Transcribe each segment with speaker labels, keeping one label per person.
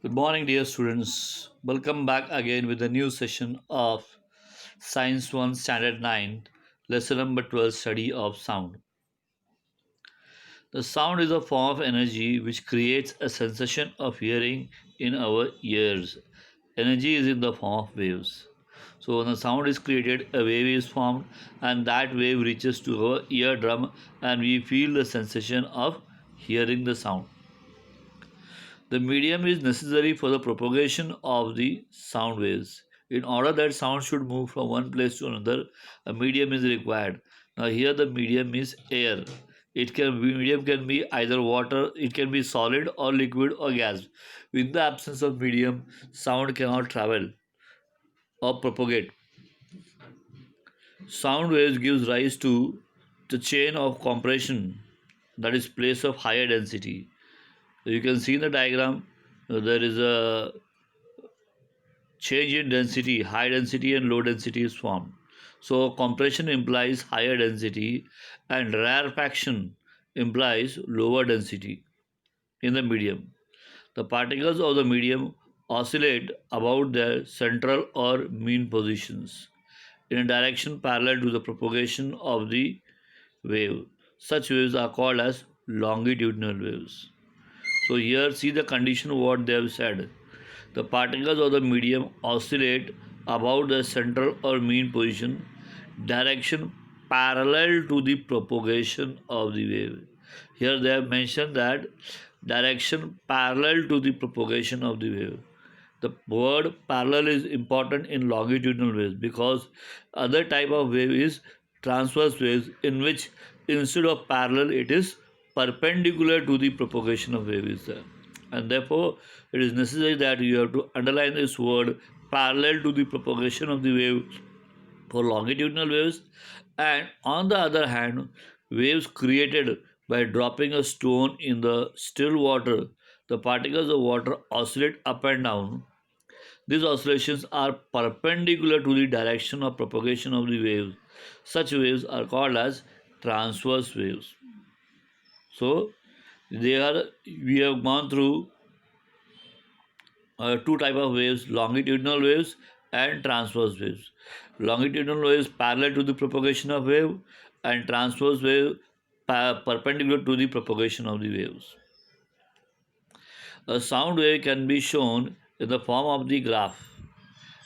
Speaker 1: Good morning, dear students. Welcome back again with a new session of Science 1 Standard 9, lesson number 12, study of sound. The sound is a form of energy which creates a sensation of hearing in our ears. Energy is in the form of waves. So, when the sound is created, a wave is formed, and that wave reaches to our eardrum, and we feel the sensation of hearing the sound. The medium is necessary for the propagation of the sound waves. In order that sound should move from one place to another, a medium is required. Now here the medium is air. Medium can be either water, it can be solid or liquid or gas. In the absence of medium, sound cannot travel or propagate. Sound waves gives rise to the chain of compression, that is place of higher density. You can see in the diagram there is a change in density, high density and low density is formed. So compression implies higher density and rarefaction implies lower density in the medium. The particles of the medium oscillate about their central or mean positions in a direction parallel to the propagation of the wave. Such waves are called as longitudinal waves. So here see the condition what they have said. The particles of the medium oscillate about the central or mean position, direction parallel to the propagation of the wave. Here they have mentioned that direction parallel to the propagation of the wave. The word parallel is important in longitudinal waves because other type of wave is transverse waves in which instead of parallel it is perpendicular to the propagation of wave is there, and therefore it is necessary that you have to underline this word parallel to the propagation of the wave for longitudinal waves. And on the other hand, waves created by dropping a stone in the still water, the particles of water oscillate up and down. These oscillations are perpendicular to the direction of propagation of the waves. Such waves are called as transverse waves. So we have gone through two type of waves: longitudinal waves and transverse waves. Longitudinal waves parallel to the propagation of wave, and transverse wave perpendicular to the propagation of the waves. A sound wave can be shown in the form of the graph.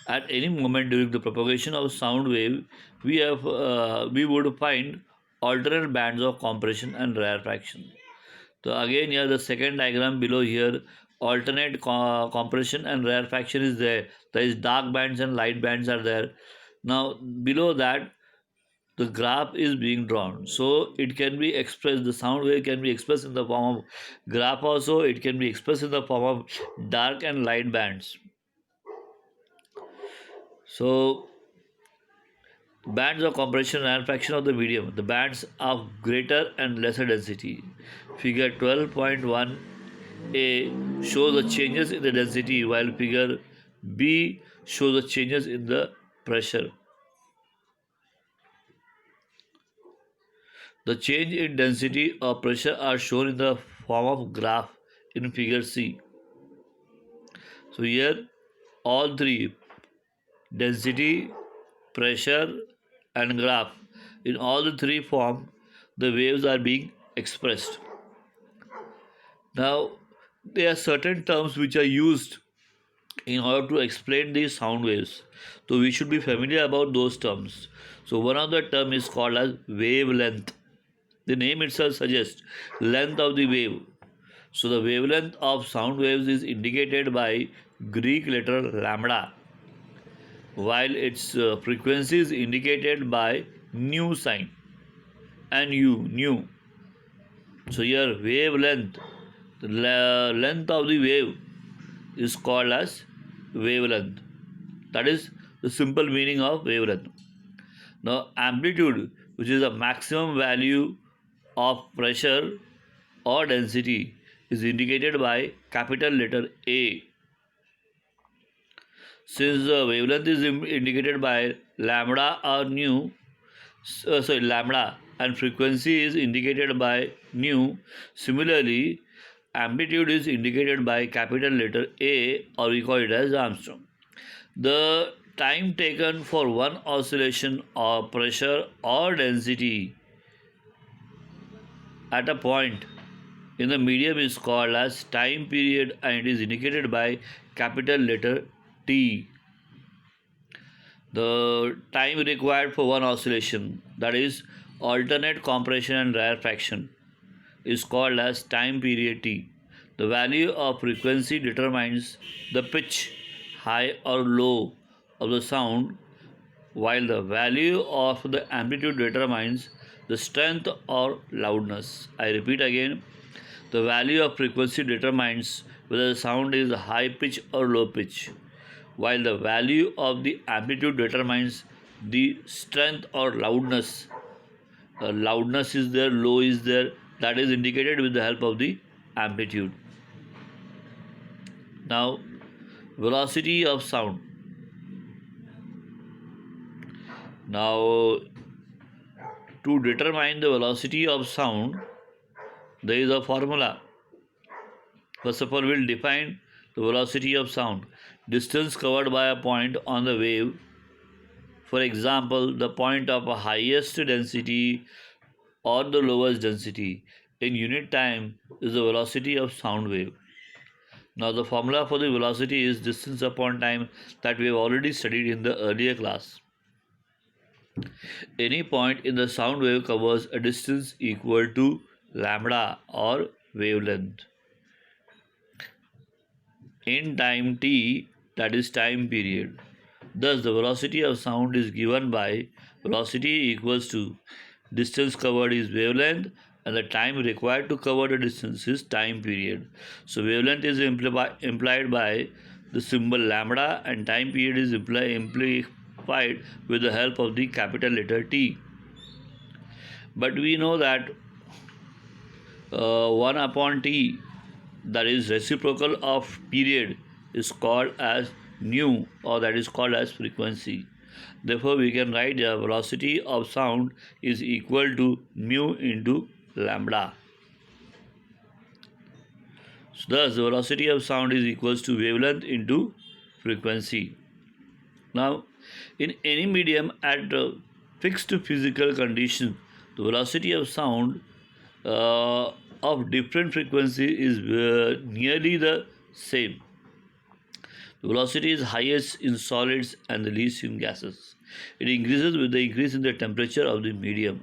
Speaker 1: At any moment during the propagation of sound wave, we would find alternate bands of compression and rarefaction. So again here the second diagram below here, alternate compression and rarefaction is there. There is dark bands and light bands are there. Now below that the graph is being drawn. So it can be expressed, the sound wave can be expressed in the form of graph also, it can be expressed in the form of dark and light bands. So bands of compression and rarefaction of the medium, the bands of greater and lesser density. Figure 12.1a shows the changes in the density, while figure B shows the changes in the pressure. The change in density or pressure are shown in the form of graph in figure C. So here all three, density, pressure and graph, in all the three form the waves are being expressed. Now there are certain terms which are used in order to explain these sound waves, so we should be familiar about those terms. So one of the term is called as wavelength. The name itself suggests length of the wave. So the wavelength of sound waves is indicated by Greek letter lambda, while its frequency is indicated by nu sign and nu. So here wavelength, the length of the wave is called as wavelength. That is the simple meaning of wavelength. Now amplitude, which is the maximum value of pressure or density, is indicated by capital letter A. Since the wavelength is indicated by lambda or lambda, and frequency is indicated by nu, similarly amplitude is indicated by capital letter A, or we call it as Armstrong. The time taken for one oscillation of pressure or density at a point in the medium is called as time period, and it is indicated by capital letter T. The time required for one oscillation, that is alternate compression and rarefaction, is called as time period T. The value of frequency determines the pitch, high or low, of the sound, while the value of the amplitude determines the strength or loudness. I repeat again, the value of frequency determines whether the sound is high pitch or low pitch, while the value of the amplitude determines the strength or loudness. Loudness is there, low is there, that is indicated with the help of the amplitude. Now, velocity of sound. Now, to determine the velocity of sound, there is a formula. First of all, we'll define the velocity of sound. Distance covered by a point on the wave. For example, the point of highest density or the lowest density in unit time is the velocity of sound wave. Now, the formula for the velocity is distance upon time, that we have already studied in the earlier class. Any point in the sound wave covers a distance equal to lambda, or wavelength, in time t, that is time period. Thus, the velocity of sound is given by velocity equals to distance covered is wavelength, and the time required to cover the distance is time period. So, wavelength is implied by the symbol lambda, and time period is implied with the help of the capital letter T. But we know that 1 upon T, that is reciprocal of period, is called as nu, or that is called as frequency. Therefore, we can write the velocity of sound is equal to mu into lambda. So, thus, the velocity of sound is equals to wavelength into frequency. Now, in any medium at fixed physical condition, the velocity of sound of different frequency is nearly the same. The velocity is highest in solids and the least in gases. It increases with the increase in the temperature of the medium.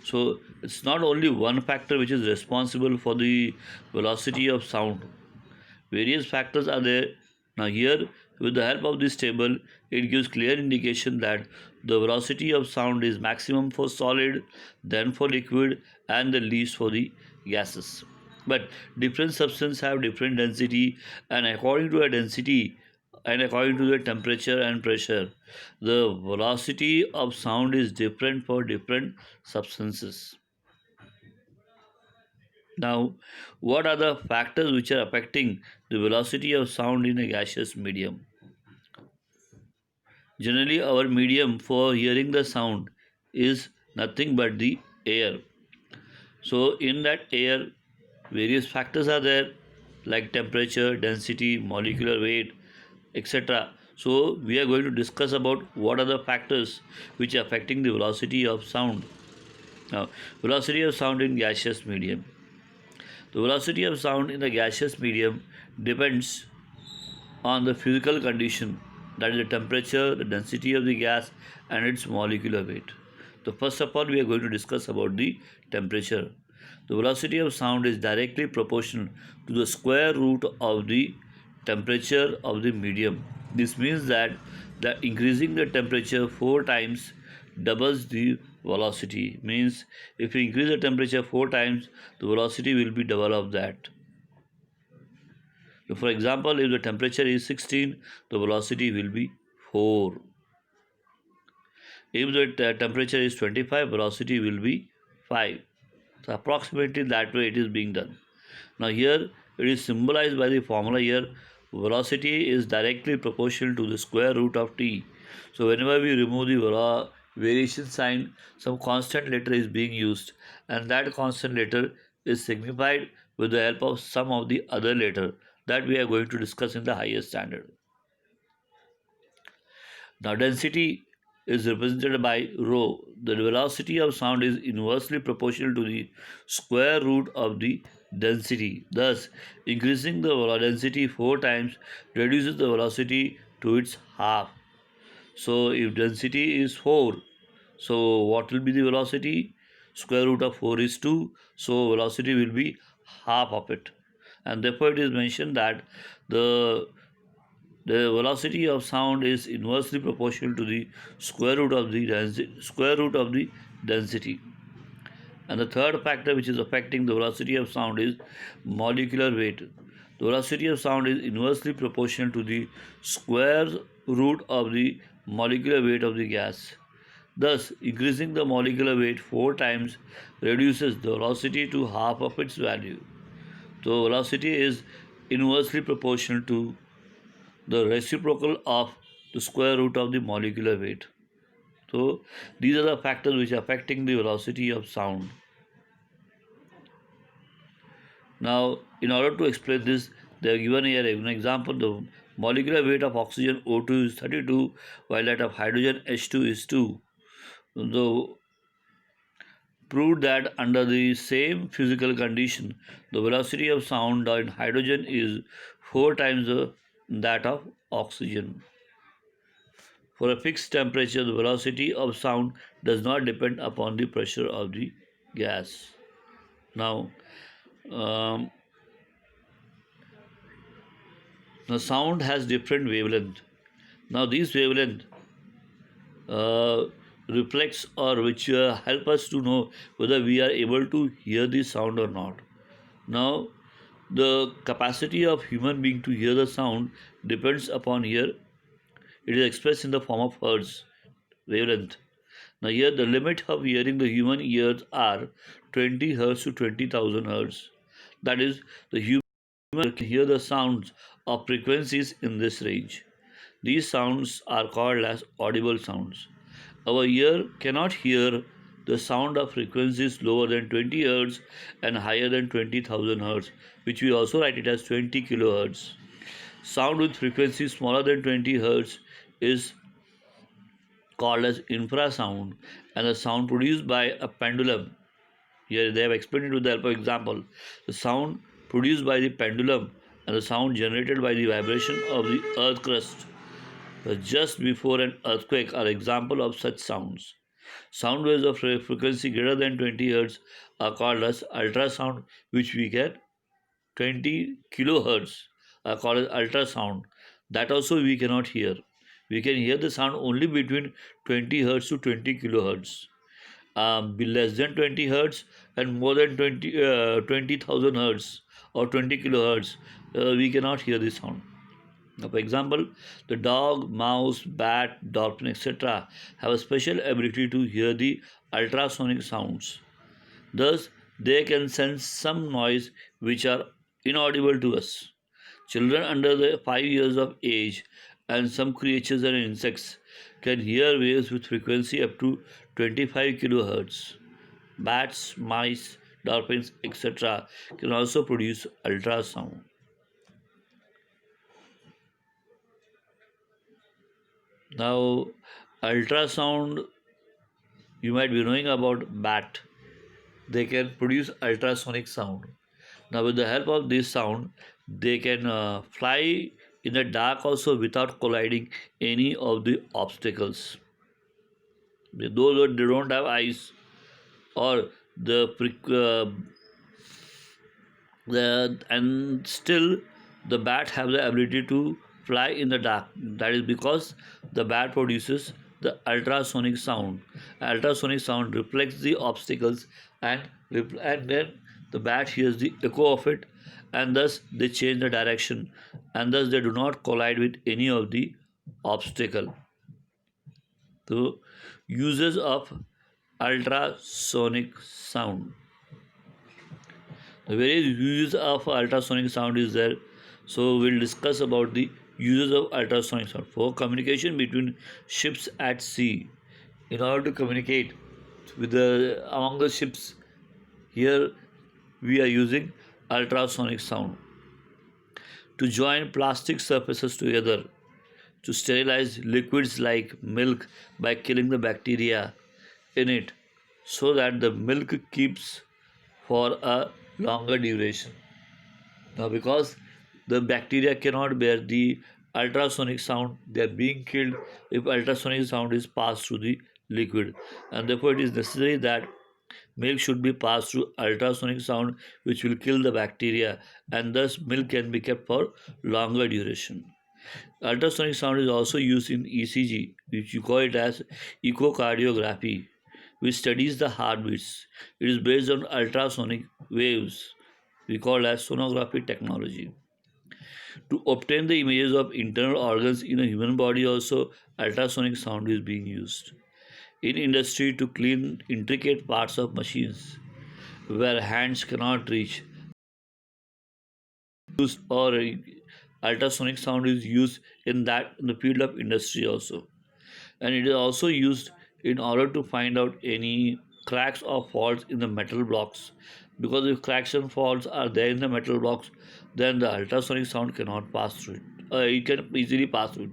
Speaker 1: So, it's not only one factor which is responsible for the velocity of sound. Various factors are there. Now, here, with the help of this table, it gives clear indication that the velocity of sound is maximum for solid, then for liquid, and the least for the gases. But different substances have different density, and according to a density and according to the temperature and pressure, the velocity of sound is different for different substances. Now, what are the factors which are affecting the velocity of sound in a gaseous medium? Generally, our medium for hearing the sound is nothing but the air. So, in that air, various factors are there, like temperature, density, molecular weight, etc. So, we are going to discuss about what are the factors which are affecting the velocity of sound. Now, velocity of sound in gaseous medium. The velocity of sound in the gaseous medium depends on the physical condition, that is the temperature, the density of the gas, and its molecular weight. So, first of all, we are going to discuss about the temperature. The velocity of sound is directly proportional to the square root of the temperature of the medium. This means that increasing the temperature 4 times doubles the velocity. Means if you increase the temperature 4 times, the velocity will be double of that. So, for example, if the temperature is 16, the velocity will be 4. If the temperature is 25, velocity will be 5. So, approximately that way it is being done. Now, here it is symbolized by the formula here. Velocity is directly proportional to the square root of t. So, whenever we remove the variation sign, some constant letter is being used, and that constant letter is signified with the help of some of the other later that we are going to discuss in the higher standard. Now, density is represented by rho. The velocity of sound is inversely proportional to the square root of the density. Thus, increasing the density 4 times reduces the velocity to its half. So, if density is 4, so what will be the velocity? Square root of 4 is 2. So, velocity will be half of it. And therefore, it is mentioned that the the velocity of sound is inversely proportional to the square root of the density. And the third factor which is affecting the velocity of sound is molecular weight. The velocity of sound is inversely proportional to the square root of the molecular weight of the gas. Thus, increasing the molecular weight 4 times reduces the velocity to half of its value. So, velocity is inversely proportional to the reciprocal of the square root of the molecular weight. So these are the factors which are affecting the velocity of sound. Now, in order to explain this, they are given here an example. The molecular weight of oxygen O2 is 32, while that of hydrogen H2 is 2. So proved that under the same physical condition, the velocity of sound in hydrogen is 4 times that of oxygen. For a fixed temperature, the velocity of sound does not depend upon the pressure of the gas. Now, um, the sound has different wavelength. Now, these wavelength uh, reflects or which help us to know whether we are able to hear the sound or not. Now, the capacity of human being to hear the sound depends upon here. It is expressed in the form of hertz wavelength. Now here the limit of hearing the human ears are 20 hertz to 20,000 hertz. That is, the human can hear the sounds of frequencies in this range. These sounds are called as audible sounds. Our ear cannot hear the sound of frequencies lower than 20 hertz and higher than 20,000 hertz, which we also write it as 20 kilohertz. Sound with frequency smaller than 20 hertz is called as infrasound, and the sound produced by a pendulum. Here they have explained it with the help of example. The sound produced by the pendulum and the sound generated by the vibration of the earth crust just before an earthquake are example of such sounds. Sound waves of frequency greater than 20 hertz are called as ultrasound, which we get 20 kilohertz are called as ultrasound. That also we cannot hear. We can hear the sound only between 20 hertz to 20 kilohertz. Be less than 20 hertz and more than 20,000 hertz or 20 kilohertz, we cannot hear the sound. Now, for example, the dog, mouse, bat, dolphin, etc. have a special ability to hear the ultrasonic sounds. Thus, they can sense some noise which are inaudible to us. Children under the 5 years of age and some creatures and insects can hear waves with frequency up to 25 kilohertz. Bats, mice, dolphins, etc. can also produce ultrasound. Now, ultrasound, you might be knowing about bat. They can produce ultrasonic sound. Now, with the help of this sound, they can fly in the dark also without colliding any of the obstacles. Those who they don't have eyes or and still the bat have the ability to fly in the dark. That is because the bat produces the ultrasonic sound. Ultrasonic sound reflects the obstacles and and then the bat hears the echo of it, and thus they change the direction, and thus they do not collide with any of the obstacle. So uses of ultrasonic sound. The various uses of ultrasonic sound is there. So we'll discuss about the uses of ultrasonic sound for communication between ships at sea. In order to communicate with the among the ships, here we are using ultrasonic sound, to join plastic surfaces together, to sterilize liquids like milk by killing the bacteria in it so that the milk keeps for a longer duration. Now, because the bacteria cannot bear the ultrasonic sound, they are being killed if ultrasonic sound is passed through the liquid, and therefore it is necessary that milk should be passed through ultrasonic sound, which will kill the bacteria, and thus milk can be kept for longer duration. Ultrasonic sound is also used in ECG, which you call it as echocardiography, which studies the heartbeats. It is based on ultrasonic waves, we call as sonography technology. To obtain the images of internal organs in a human body, also ultrasonic sound is being used. In industry, to clean intricate parts of machines where hands cannot reach, used or ultrasonic sound is used in the field of industry also, and it is also used in order to find out any cracks or faults in the metal blocks, because if cracks and faults are there in the metal blocks, then the ultrasonic sound cannot pass through it, it can easily pass through it,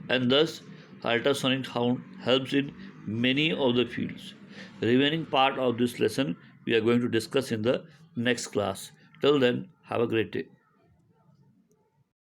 Speaker 1: and thus ultrasonic sound helps in many of the fields. Remaining part of this lesson we are going to discuss in the next class. Till then, have a great day.